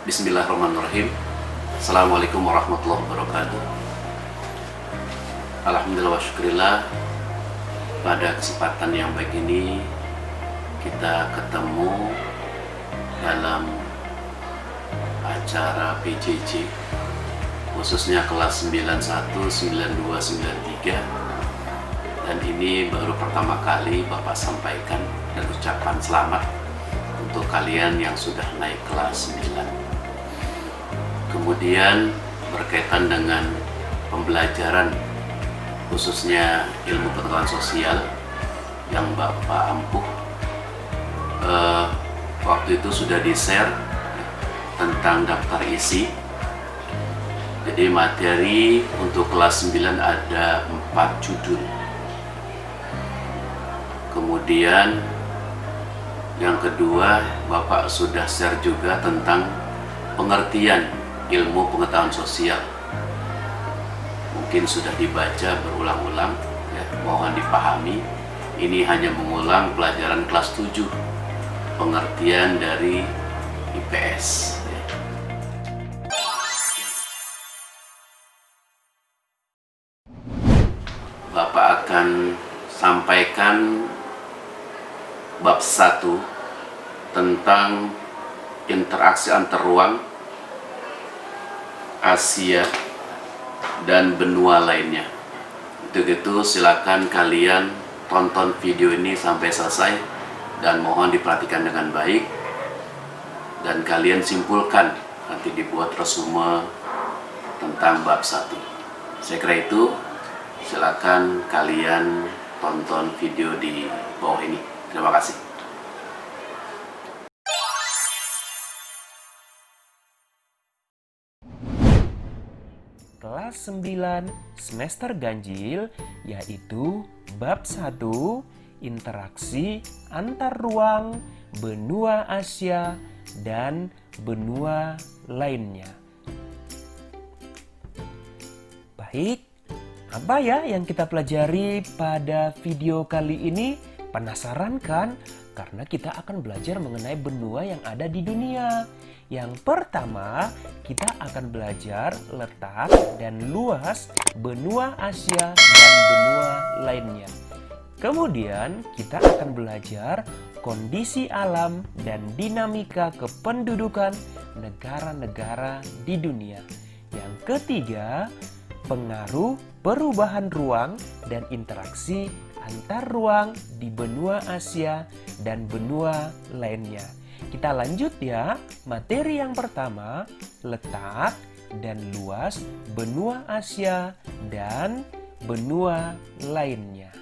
Bismillahirrahmanirrahim. Assalamualaikum warahmatullahi wabarakatuh. Alhamdulillah wa syukurillah, pada kesempatan yang baik ini kita ketemu dalam acara PJJ, khususnya kelas 91, 92, 93. Dan ini baru pertama kali Bapak sampaikan dan ucapan selamat untuk kalian yang sudah naik kelas 9. Kemudian berkaitan dengan pembelajaran khususnya ilmu pengetahuan sosial yang Bapak ampuh, waktu itu sudah di-share tentang daftar isi. Jadi materi untuk kelas 9 ada 4 judul. Kemudian yang kedua, Bapak sudah share juga tentang pengertian ilmu pengetahuan sosial. Mungkin sudah dibaca berulang-ulang, ya, mohon dipahami. Ini hanya mengulang pelajaran kelas 7, pengertian dari IPS. Ya. Bapak akan sampaikan bab 1 tentang interaksi antar ruang Asia dan benua lainnya. Untuk itu silakan kalian tonton video ini sampai selesai dan mohon diperhatikan dengan baik dan kalian simpulkan, nanti dibuat resume tentang bab 1. Saya kira itu, silakan kalian tonton video di bawah ini. Terima kasih. Kelas 9 semester ganjil, yaitu bab 1 interaksi antar ruang benua Asia dan benua lainnya. Baik, apa ya yang kita pelajari pada video kali ini? Penasaran kan? Karena kita akan belajar mengenai benua yang ada di dunia. Yang pertama, kita akan belajar letak dan luas benua Asia dan benua lainnya. Kemudian, kita akan belajar kondisi alam dan dinamika kependudukan negara-negara di dunia. Yang ketiga, pengaruh perubahan ruang dan interaksi antar ruang di benua Asia dan benua lainnya. Kita lanjut ya, materi yang pertama, letak dan luas benua Asia dan benua lainnya.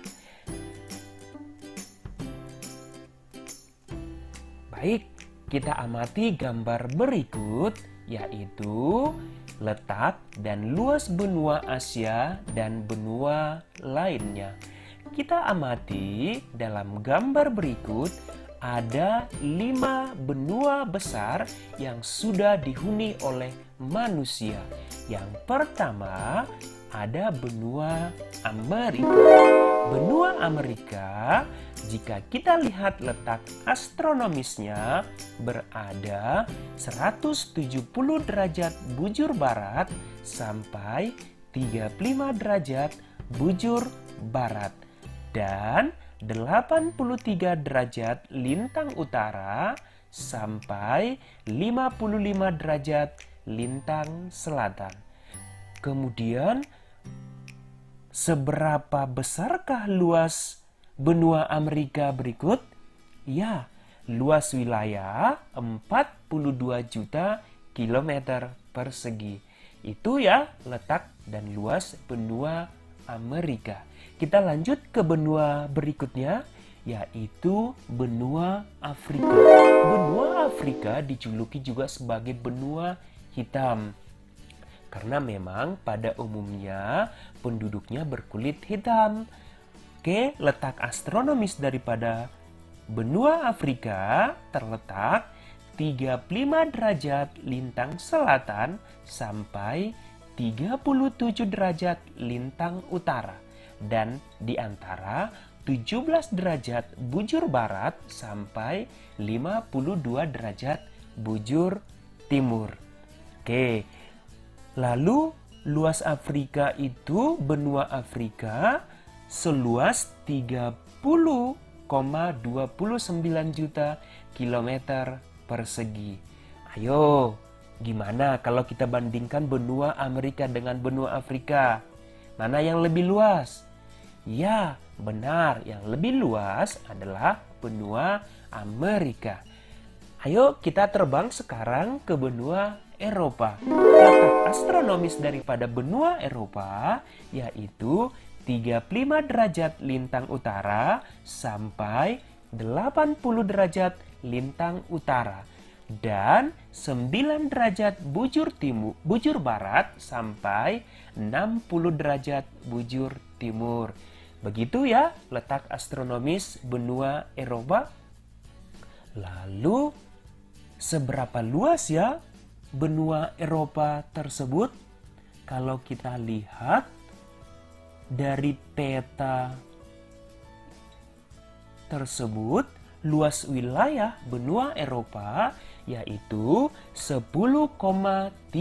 Baik, kita amati gambar berikut, yaitu letak dan luas benua Asia dan benua lainnya. Kita amati dalam gambar berikut, ada 5 benua besar yang sudah dihuni oleh manusia. Yang pertama, ada benua Amerika. Benua Amerika, jika kita lihat letak astronomisnya, berada 170 derajat bujur barat sampai 35 derajat bujur barat. Dan 83 derajat lintang utara sampai 55 derajat lintang selatan. Kemudian, seberapa besarkah luas benua Amerika berikut? Ya, luas wilayah 42 juta kilometer persegi. Itu ya letak dan luas benua Amerika. Kita lanjut ke benua berikutnya, yaitu benua Afrika. Benua Afrika dijuluki juga sebagai benua hitam, karena memang pada umumnya penduduknya berkulit hitam. Oke, letak astronomis daripada benua Afrika terletak 35 derajat lintang selatan sampai 37 derajat lintang utara, dan di antara 17 derajat bujur barat sampai 52 derajat bujur timur. Oke. Lalu luas Afrika itu benua Afrika seluas 30,29 juta kilometer persegi. Ayo, gimana kalau kita bandingkan benua Amerika dengan benua Afrika? Mana yang lebih luas? Ya, benar, yang lebih luas adalah benua Amerika. Ayo kita terbang sekarang ke benua Eropa. Letak astronomis daripada benua Eropa yaitu 35 derajat lintang utara sampai 80 derajat lintang utara dan 9 derajat bujur barat sampai 60 derajat bujur timur. Begitu ya letak astronomis benua Eropa. Lalu seberapa luas ya benua Eropa tersebut? Kalau kita lihat dari peta tersebut, luas wilayah benua Eropa yaitu 10,35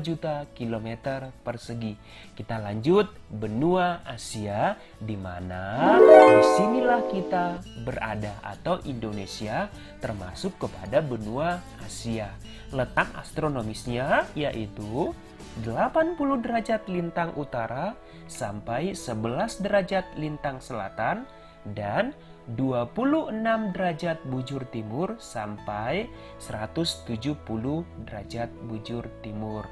juta kilometer persegi. Kita lanjut benua Asia, di mana disinilah kita berada atau Indonesia termasuk kepada benua Asia. Letak astronomisnya yaitu 80 derajat lintang utara sampai 11 derajat lintang selatan dan 26 derajat bujur timur sampai 170 derajat bujur timur.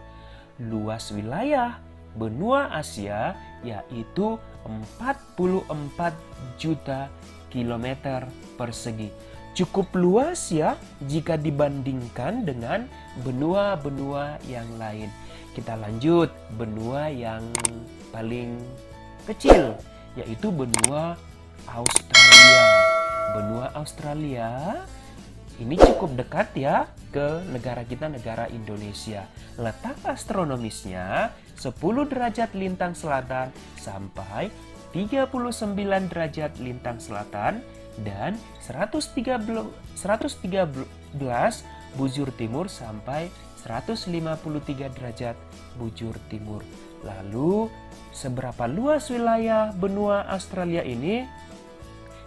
Luas wilayah benua Asia yaitu 44 juta kilometer persegi. Cukup luas ya jika dibandingkan dengan benua-benua yang lain. Kita lanjut benua yang paling kecil yaitu benua Australia. Benua Australia ini cukup dekat ya ke negara kita, negara Indonesia. Letak astronomisnya 10 derajat lintang selatan sampai 39 derajat lintang selatan dan 113 bujur timur sampai 153 derajat bujur timur. Lalu seberapa luas wilayah benua Australia ini?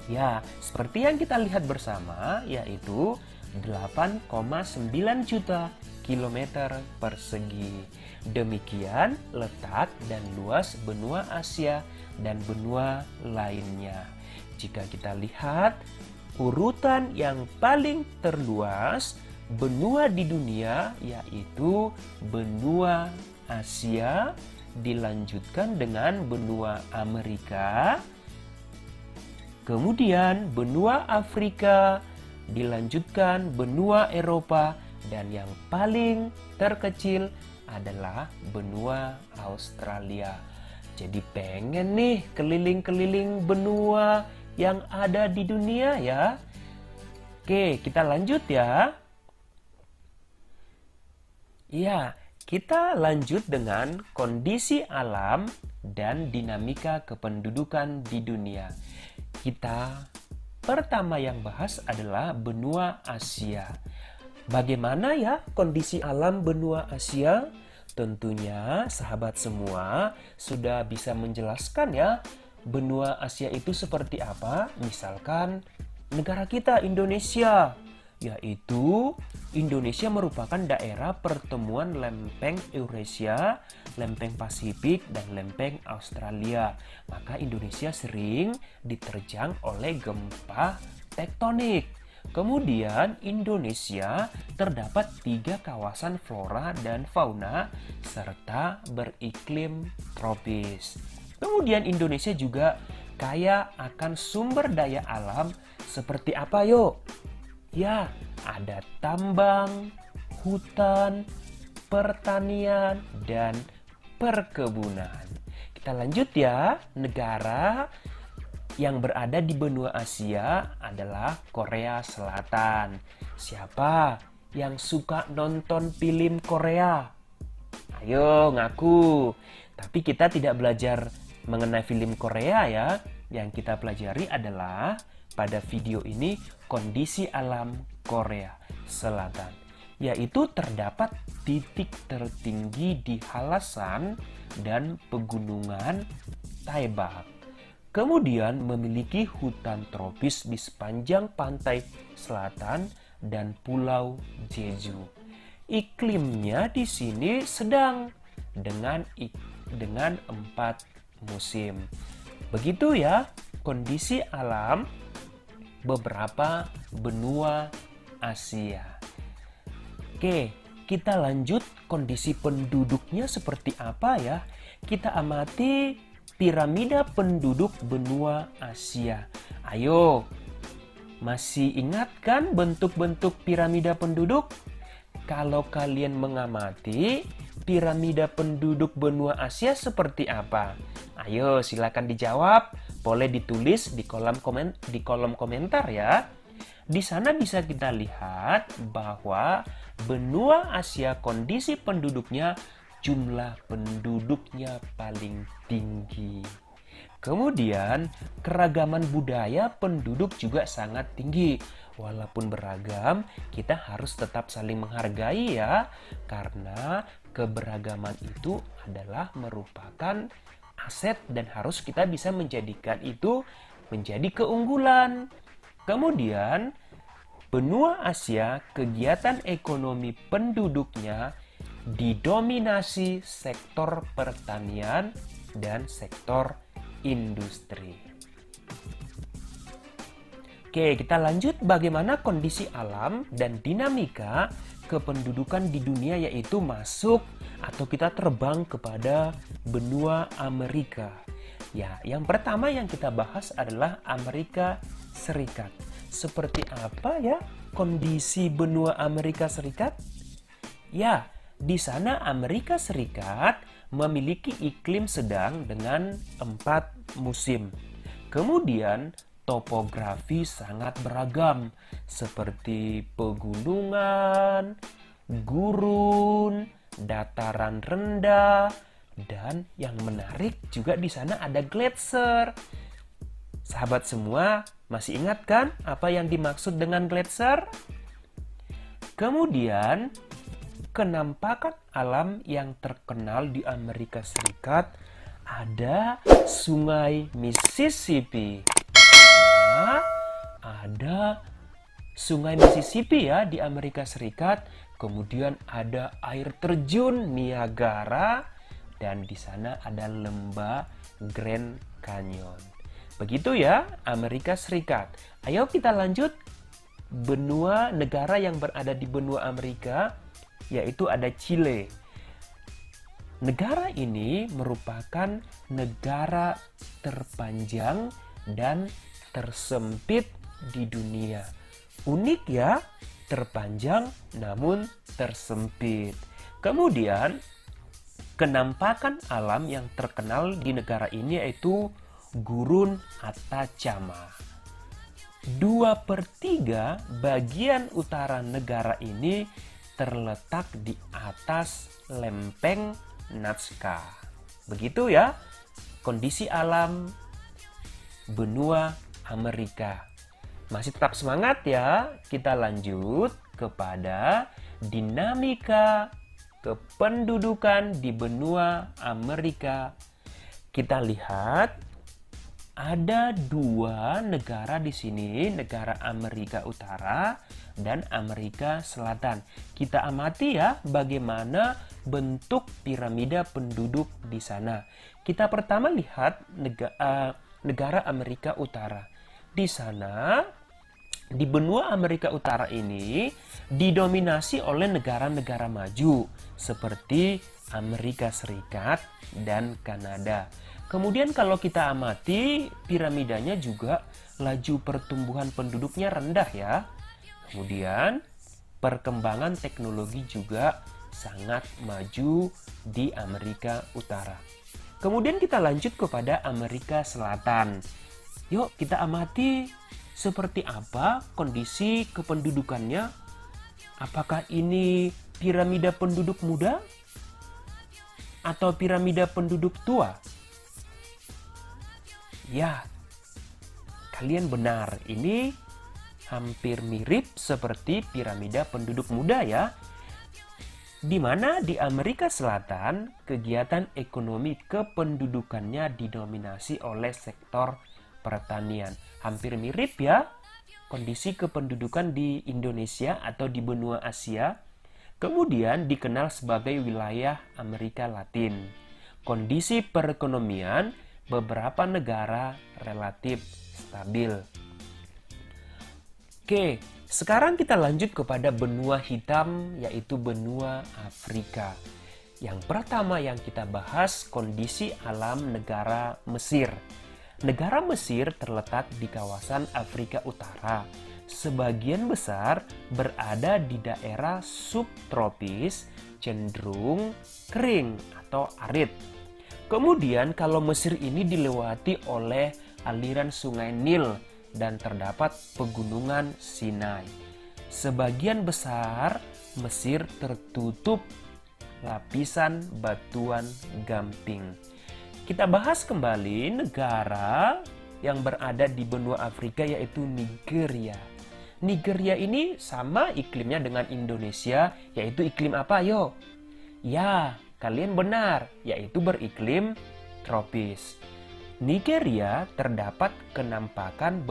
Ya, seperti yang kita lihat bersama, yaitu 8,9 juta kilometer persegi. Demikian letak dan luas benua Asia dan benua lainnya. Jika kita lihat urutan yang paling terluas benua di dunia, yaitu benua Asia, dilanjutkan dengan benua Amerika. Kemudian benua Afrika, dilanjutkan benua Eropa, dan yang paling terkecil adalah benua Australia. Jadi pengen nih keliling-keliling benua yang ada di dunia ya. Oke, kita lanjut ya. Ya, kita lanjut dengan kondisi alam dan dinamika kependudukan di dunia. Kita pertama yang bahas adalah benua Asia. Bagaimana ya kondisi alam benua Asia? Tentunya sahabat semua sudah bisa menjelaskan ya benua Asia itu seperti apa. Misalkan negara kita Indonesia, yaitu Indonesia merupakan daerah pertemuan lempeng Eurasia, lempeng Pasifik, dan lempeng Australia. Maka Indonesia sering diterjang oleh gempa tektonik. Kemudian Indonesia terdapat 3 kawasan flora dan fauna serta beriklim tropis. Kemudian Indonesia juga kaya akan sumber daya alam seperti apa yuk? Ya, ada tambang, hutan, pertanian, dan perkebunan. Kita lanjut ya, negara yang berada di benua Asia adalah Korea Selatan. Siapa yang suka nonton film Korea? Ayo ngaku. Tapi kita tidak belajar mengenai film Korea ya. Yang kita pelajari adalah pada video ini kondisi alam Korea Selatan. yaitu terdapat titik tertinggi di halasan dan pegunungan Taebak. Kemudian memiliki hutan tropis di sepanjang pantai selatan dan pulau Jeju. Iklimnya di sini sedang dengan 4 musim. Begitu ya kondisi alam beberapa benua Asia. Oke, kita lanjut kondisi penduduknya seperti apa ya. Kita amati piramida penduduk benua Asia. Ayo, masih ingat kan bentuk-bentuk piramida penduduk? Kalau kalian mengamati piramida penduduk benua Asia seperti apa? Ayo, silakan dijawab. Boleh ditulis di kolom komentar ya. Di sana bisa kita lihat bahwa benua Asia kondisi penduduknya, jumlah penduduknya paling tinggi. Kemudian keragaman budaya penduduk juga sangat tinggi. Walaupun beragam, kita harus tetap saling menghargai ya. Karena keberagaman itu adalah merupakan aset dan harus kita bisa menjadikan itu menjadi keunggulan. Kemudian, benua Asia kegiatan ekonomi penduduknya didominasi sektor pertanian dan sektor industri. Oke, kita lanjut bagaimana kondisi alam dan dinamika kependudukan di dunia, yaitu masuk atau kita terbang kepada benua Amerika. Ya, yang pertama yang kita bahas adalah Amerika Serikat. Seperti apa ya kondisi benua Amerika Serikat? Ya, di sana Amerika Serikat memiliki iklim sedang dengan 4 musim. Kemudian topografi sangat beragam seperti pegunungan, gurun, dataran rendah, dan yang menarik juga di sana ada gletser. Sahabat semua, masih ingat kan apa yang dimaksud dengan gletser? Kemudian, kenampakan alam yang terkenal di Amerika Serikat ada Sungai Mississippi. Nah, ada Sungai Mississippi ya di Amerika Serikat. Kemudian ada air terjun Niagara dan di sana ada lembah Grand Canyon. Begitu ya Amerika Serikat. Ayo kita lanjut benua negara yang berada di benua Amerika, yaitu ada Chile. Negara ini merupakan negara terpanjang dan tersempit di dunia. Unik ya, terpanjang namun tersempit. Kemudian, kenampakan alam yang terkenal di negara ini yaitu Gurun Atacama. 2/3 bagian utara negara ini terletak di atas lempeng Nazca. Begitu ya kondisi alam benua Amerika. Masih tetap semangat ya. Kita lanjut kepada dinamika kependudukan di benua Amerika. Kita lihat ada 2 negara di sini, negara Amerika Utara dan Amerika Selatan. Kita amati ya bagaimana bentuk piramida penduduk di sana. Kita pertama lihat negara Amerika Utara. Di sana, di benua Amerika Utara ini didominasi oleh negara-negara maju seperti Amerika Serikat dan Kanada. Kemudian kalau kita amati piramidanya juga laju pertumbuhan penduduknya rendah ya. Kemudian perkembangan teknologi juga sangat maju di Amerika Utara. Kemudian kita lanjut kepada Amerika Selatan. Yuk kita amati seperti apa kondisi kependudukannya. Apakah ini piramida penduduk muda atau piramida penduduk tua? Ya, kalian benar. Ini hampir mirip seperti piramida penduduk muda ya. Di mana di Amerika Selatan, kegiatan ekonomi kependudukannya didominasi oleh sektor pertanian. Hampir mirip ya kondisi kependudukan di Indonesia atau di benua Asia. Kemudian dikenal sebagai wilayah Amerika Latin. Kondisi perekonomian beberapa negara relatif stabil. Oke, sekarang kita lanjut kepada benua hitam, yaitu benua Afrika. Yang pertama yang kita bahas kondisi alam negara Mesir. Negara Mesir terletak di kawasan Afrika Utara. Sebagian besar berada di daerah subtropis, cenderung kering atau arid. Kemudian kalau Mesir ini dilewati oleh aliran sungai Nil dan terdapat pegunungan Sinai. Sebagian besar Mesir tertutup lapisan batuan gamping. Kita bahas kembali negara yang berada di benua Afrika yaitu Nigeria. Nigeria ini sama iklimnya dengan Indonesia, yaitu iklim apa yo? Ya, kalian benar, yaitu beriklim tropis. Nigeria terdapat kenampakan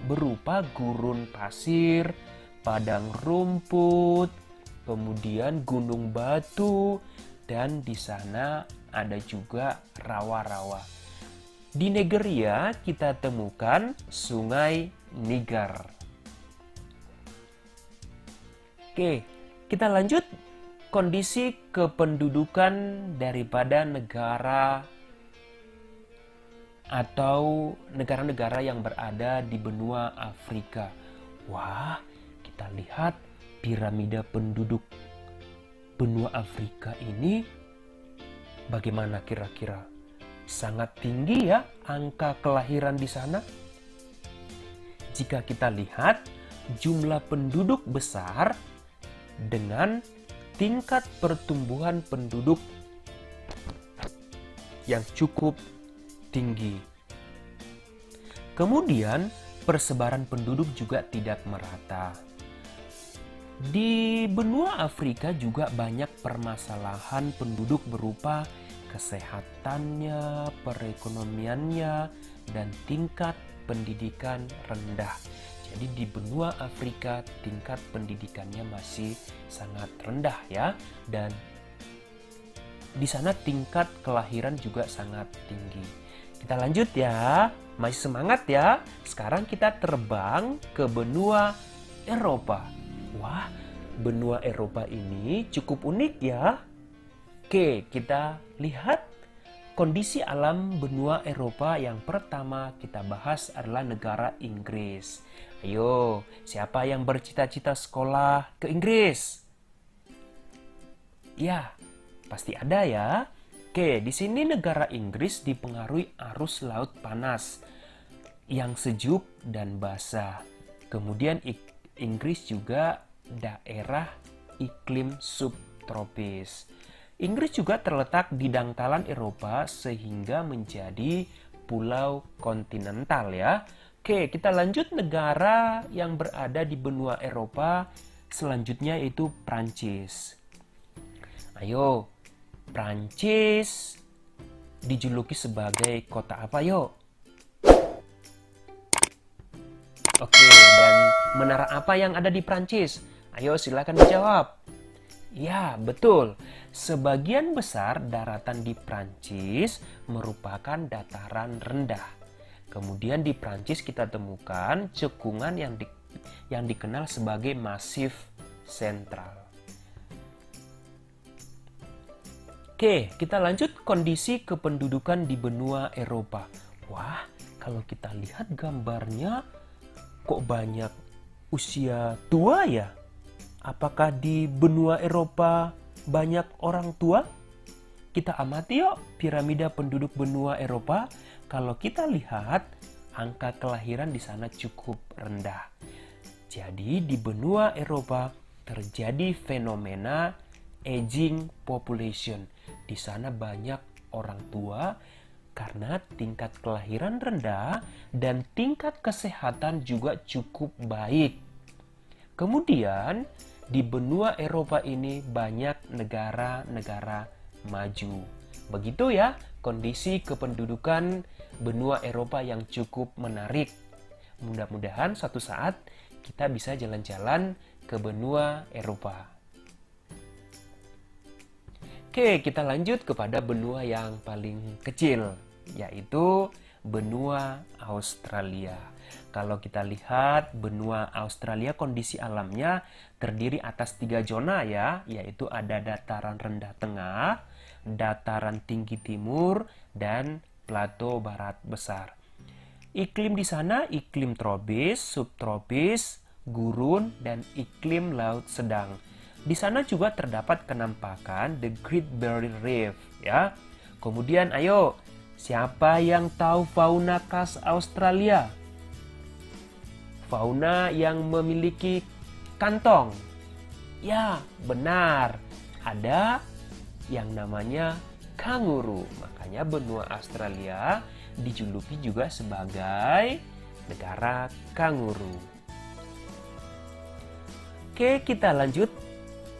berupa gurun pasir, padang rumput, kemudian gunung batu, dan di sana ada juga rawa-rawa. Di Nigeria kita temukan sungai Niger. Oke, kita lanjut kondisi kependudukan daripada negara atau negara-negara yang berada di benua Afrika. Wah, kita lihat piramida penduduk benua Afrika ini bagaimana kira-kira? Sangat tinggi ya angka kelahiran di sana. Jika kita lihat jumlah penduduk besar dengan tingkat pertumbuhan penduduk yang cukup tinggi. Kemudian persebaran penduduk juga tidak merata. Di benua Afrika juga banyak permasalahan penduduk berupa kesehatannya, perekonomiannya, dan tingkat pendidikan rendah. Jadi di benua Afrika tingkat pendidikannya masih sangat rendah ya, dan di sana tingkat kelahiran juga sangat tinggi. Kita lanjut ya, masih semangat ya. Sekarang kita terbang ke benua Eropa. Wah, benua Eropa ini cukup unik ya. Oke, kita lihat kondisi alam benua Eropa. Yang pertama kita bahas adalah negara Inggris. Ayo, siapa yang bercita-cita sekolah ke Inggris? Ya, pasti ada ya. Oke, di sini negara Inggris dipengaruhi arus laut panas yang sejuk dan basah. Kemudian Inggris juga daerah iklim subtropis. Inggris juga terletak di dangkalan Eropa sehingga menjadi pulau kontinental ya. Oke, kita lanjut negara yang berada di benua Eropa selanjutnya yaitu Prancis. Ayo, Prancis dijuluki sebagai kota apa yuk? Oke, dan menara apa yang ada di Prancis? Ayo silakan dijawab. Ya, betul. Sebagian besar daratan di Prancis merupakan dataran rendah. Kemudian di Prancis kita temukan cekungan yang dikenal sebagai Masif Sentral. Oke, kita lanjut kondisi kependudukan di benua Eropa. Wah, kalau kita lihat gambarnya, kok banyak usia tua ya? Apakah di benua Eropa banyak orang tua? Kita amati yuk piramida penduduk benua Eropa. Kalau kita lihat, angka kelahiran di sana cukup rendah. Jadi di benua Eropa terjadi fenomena aging population. Di sana banyak orang tua karena tingkat kelahiran rendah dan tingkat kesehatan juga cukup baik. Kemudian, di benua Eropa ini banyak negara-negara maju. Begitu ya, kondisi kependudukan benua Eropa yang cukup menarik. Mudah-mudahan suatu saat kita bisa jalan-jalan ke benua Eropa. Oke, kita lanjut kepada benua yang paling kecil, yaitu benua Australia. Kalau kita lihat benua Australia, kondisi alamnya terdiri atas 3 zona ya, yaitu ada dataran rendah tengah, dataran tinggi timur, dan plato barat besar. Iklim di sana iklim tropis, subtropis, gurun, dan iklim laut sedang. Di sana juga terdapat kenampakan The Great Barrier Reef ya. Kemudian ayo, siapa yang tahu fauna khas Australia? Fauna yang memiliki kantong. Ya, benar. Ada yang namanya kanguru. Makanya benua Australia dijuluki juga sebagai negara kanguru. Oke, kita lanjut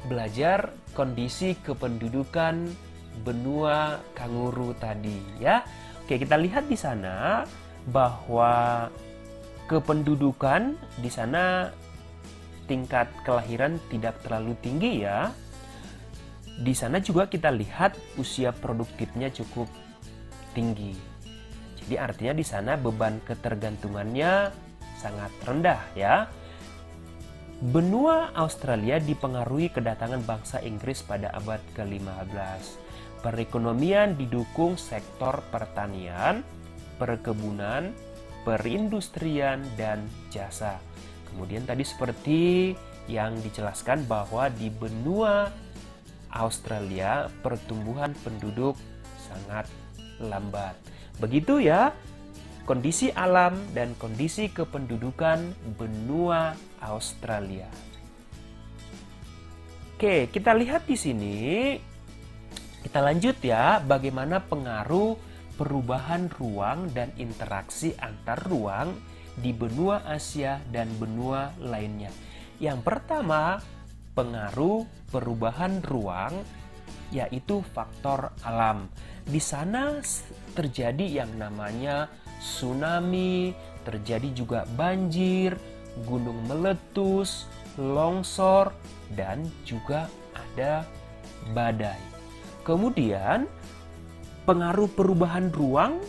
belajar kondisi kependudukan benua kanguru tadi ya. Oke, kita lihat di sana bahwa kependudukan di sana tingkat kelahiran tidak terlalu tinggi ya. Di sana juga kita lihat usia produktifnya cukup tinggi. Jadi artinya di sana beban ketergantungannya sangat rendah ya. Benua Australia dipengaruhi kedatangan bangsa Inggris pada abad ke-15. Perekonomian didukung sektor pertanian, perkebunan, perindustrian, dan jasa. Kemudian tadi seperti yang dijelaskan bahwa di benua Australia pertumbuhan penduduk sangat lambat. Begitu ya kondisi alam dan kondisi kependudukan benua Australia. Oke, kita lihat di sini. Kita lanjut ya, bagaimana pengaruh perubahan ruang dan interaksi antar ruang di benua Asia dan benua lainnya. Yang pertama, pengaruh perubahan ruang yaitu faktor alam. Di sana terjadi yang namanya tsunami, terjadi juga banjir, gunung meletus, longsor, dan juga ada badai. Kemudian, pengaruh perubahan ruang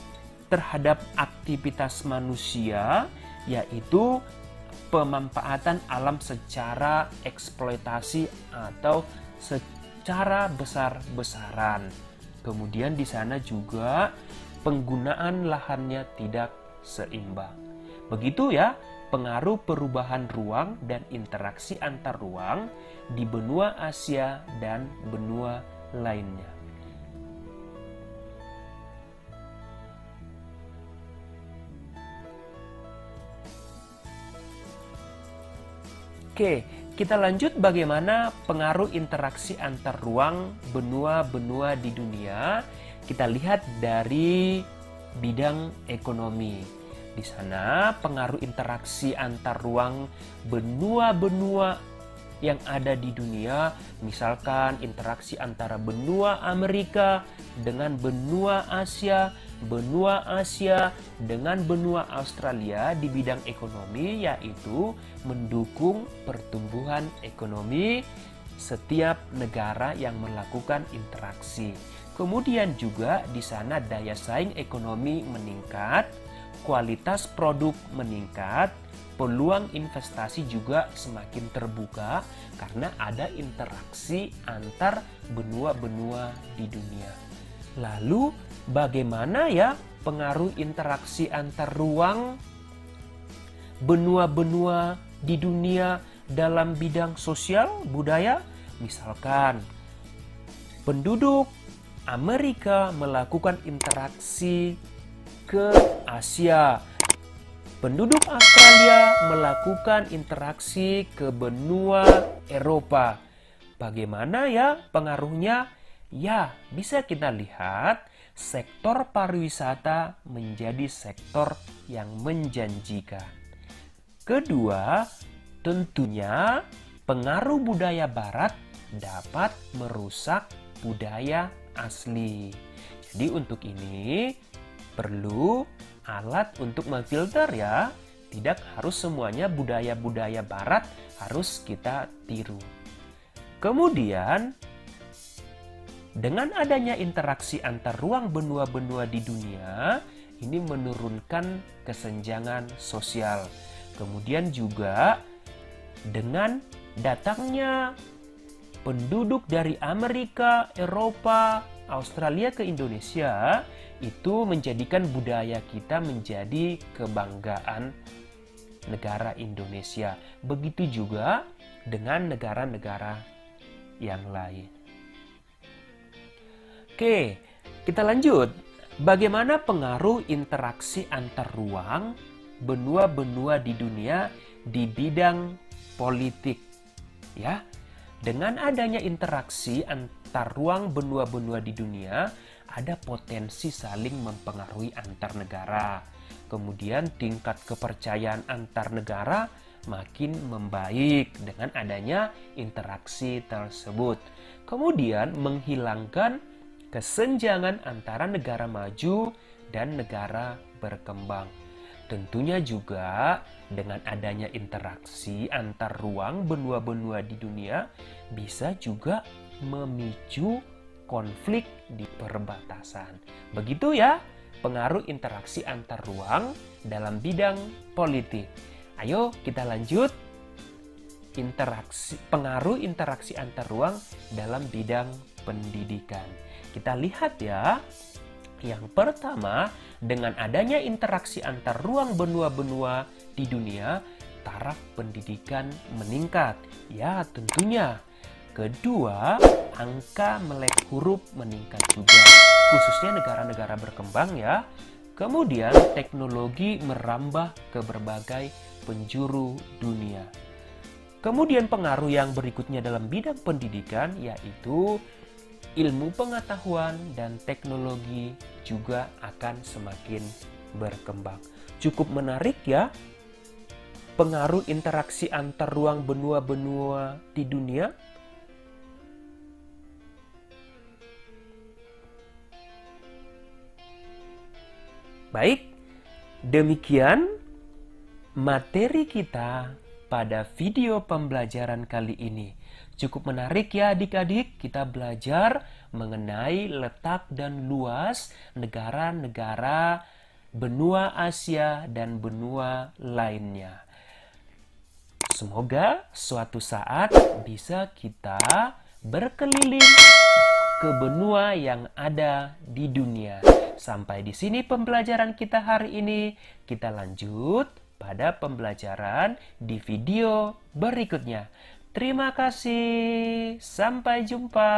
terhadap aktivitas manusia, yaitu pemanfaatan alam secara eksploitasi atau secara besar-besaran. Kemudian di sana juga penggunaan lahannya tidak seimbang. Begitu ya, pengaruh perubahan ruang dan interaksi antar ruang di benua Asia dan benua lainnya. Oke, kita lanjut bagaimana pengaruh interaksi antar ruang benua-benua di dunia. Kita lihat dari bidang ekonomi. Di sana pengaruh interaksi antar ruang benua-benua yang ada di dunia, misalkan interaksi antara benua Amerika dengan benua Asia dengan benua Australia di bidang ekonomi, yaitu mendukung pertumbuhan ekonomi setiap negara yang melakukan interaksi. Kemudian juga di sana daya saing ekonomi meningkat, kualitas produk meningkat, peluang investasi juga semakin terbuka karena ada interaksi antar benua-benua di dunia. Lalu bagaimana ya pengaruh interaksi antar ruang benua-benua di dunia dalam bidang sosial budaya? Misalkan penduduk Amerika melakukan interaksi ke Asia. Penduduk Australia melakukan interaksi ke benua Eropa. Bagaimana ya pengaruhnya? Ya, bisa kita lihat sektor pariwisata menjadi sektor yang menjanjikan. Kedua, tentunya pengaruh budaya barat dapat merusak budaya asli. Jadi untuk ini perlu alat untuk memfilter ya. Tidak harus semuanya budaya-budaya barat harus kita tiru. Kemudian, dengan adanya interaksi antar ruang benua-benua di dunia, ini menurunkan kesenjangan sosial. Kemudian juga dengan datangnya penduduk dari Amerika, Eropa, Australia ke Indonesia, itu menjadikan budaya kita menjadi kebanggaan negara Indonesia. Begitu juga dengan negara-negara yang lain. Oke, kita lanjut. Bagaimana pengaruh interaksi antar ruang benua-benua di dunia di bidang politik? Ya, dengan adanya interaksi antar ruang benua-benua di dunia, ada potensi saling mempengaruhi antar negara. Kemudian tingkat kepercayaan antar negara makin membaik dengan adanya interaksi tersebut. Kemudian menghilangkan kesenjangan antara negara maju dan negara berkembang. Tentunya juga dengan adanya interaksi antar ruang benua-benua di dunia bisa juga memicu konflik di perbatasan. Begitu ya pengaruh interaksi antar ruang dalam bidang politik. Ayo kita lanjut pengaruh interaksi antar ruang dalam bidang pendidikan. Kita lihat ya. Yang pertama, dengan adanya interaksi antar ruang benua-benua di dunia, taraf pendidikan meningkat. Ya, tentunya. Kedua, angka melek huruf meningkat juga, khususnya negara-negara berkembang ya. Kemudian, teknologi merambah ke berbagai penjuru dunia. Kemudian pengaruh yang berikutnya dalam bidang pendidikan yaitu ilmu pengetahuan dan teknologi juga akan semakin berkembang. Cukup menarik ya, pengaruh interaksi antar ruang benua-benua di dunia. Baik, demikian materi kita pada video pembelajaran kali ini. Cukup menarik ya adik-adik, kita belajar mengenai letak dan luas negara-negara benua Asia dan benua lainnya. Semoga suatu saat bisa kita berkeliling ke benua yang ada di dunia. Sampai di sini pembelajaran kita hari ini. Kita lanjut pada pembelajaran di video berikutnya. Terima kasih. Sampai jumpa.